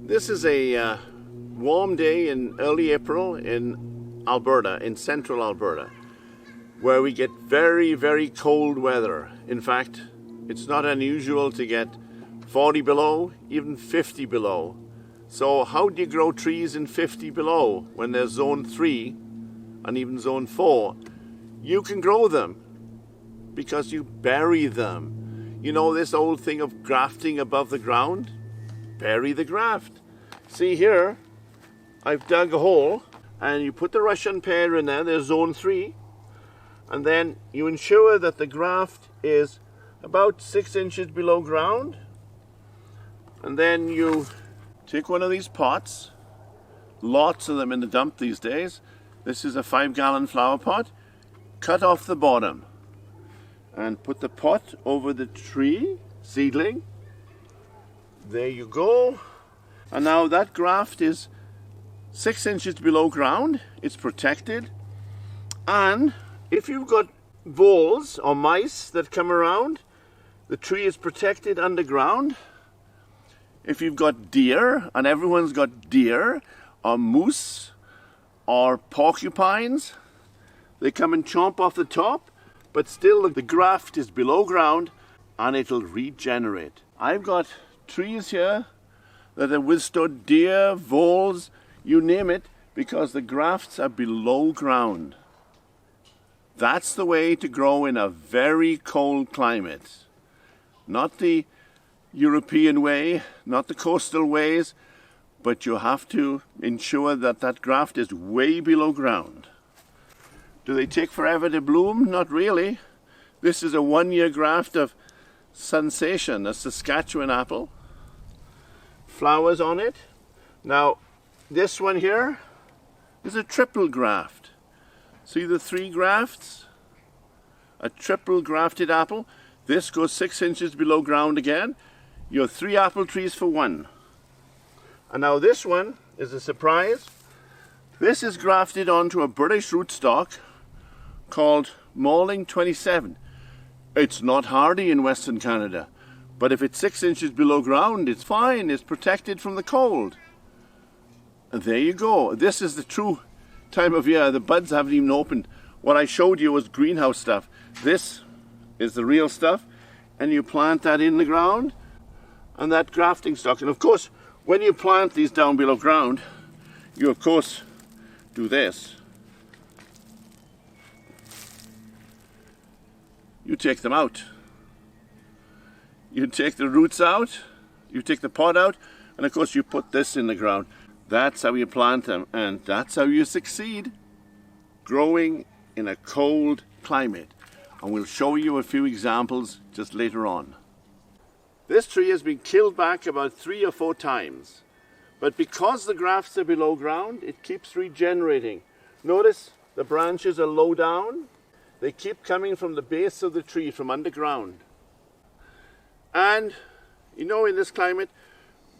This is a warm day in early April in Alberta, in central Alberta, where we get very, very cold weather. In fact, it's not unusual to get 40 below, even 50 below. So how do you grow trees in 50 below when there's zone 3 and even zone 4? You can grow them because you bury them. You know this old thing of grafting above the ground? Bury the graft. See here, I've dug a hole and you put the Russian pear in there, there's zone 3, and then you ensure that the graft is about 6 inches below ground, and then you take one of these pots, lots of them in the dump these days. This is a 5-gallon flower pot. Cut off the bottom and put the pot over the tree seedling. There you go. And now that graft is 6 inches below ground. It's protected. And if you've got voles or mice that come around, the tree is protected underground. If you've got deer, and everyone's got deer, or moose, or porcupines, they come and chomp off the top, but still the graft is below ground and it'll regenerate. I've got trees here that have withstood deer, voles, you name it, because the grafts are below ground. That's the way to grow in a very cold climate. Not the European way, not the coastal ways, but you have to ensure that that graft is way below ground. Do they take forever to bloom? Not really. This is a 1-year graft of Sensation, a Saskatchewan apple. Flowers on it. Now, this one here is a triple graft. See the 3 grafts? A triple grafted apple. This goes 6 inches below ground again. You have 3 apple trees for 1. And now this one is a surprise. This is grafted onto a British rootstock called Malling 27. It's not hardy in Western Canada, but if it's 6 inches below ground, it's fine. It's protected from the cold. And there you go. This is the true time of year. The buds haven't even opened. What I showed you was greenhouse stuff. This is the real stuff, and you plant that in the ground, and that grafting stock. And of course, when you plant these down below ground, you of course do this. You take them out. You take the roots out, you take the pot out, and of course you put this in the ground. That's how you plant them, and that's how you succeed growing in a cold climate. And we'll show you a few examples just later on. This tree has been killed back about 3 or 4 times, but because the grafts are below ground, it keeps regenerating. Notice the branches are low down. They keep coming from the base of the tree, from underground. And, you know, in this climate,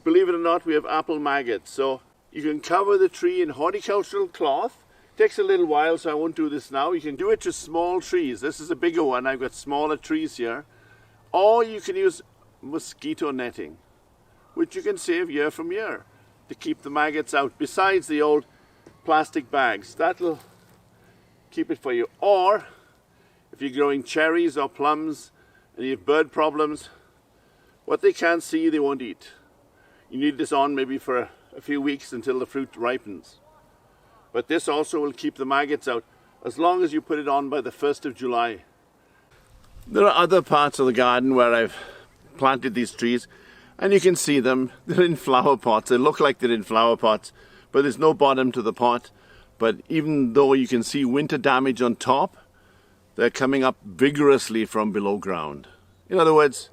believe it or not, we have apple maggots. So you can cover the tree in horticultural cloth. It takes a little while, so I won't do this now. You can do it to small trees. This is a bigger one. I've got smaller trees here. Or you can use mosquito netting, which you can save year from year to keep the maggots out, besides the old plastic bags. That'll keep it for you. Or, if you're growing cherries or plums and you have bird problems, what they can't see, they won't eat. You need this on maybe for a few weeks until the fruit ripens. But this also will keep the maggots out as long as you put it on by the 1st of July. There are other parts of the garden where I've planted these trees, and you can see them. They're in flower pots. They look like they're in flower pots, but there's no bottom to the pot. But even though you can see winter damage on top, they're coming up vigorously from below ground. In other words,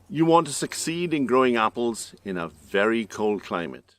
you want to succeed in growing apples in a very cold climate.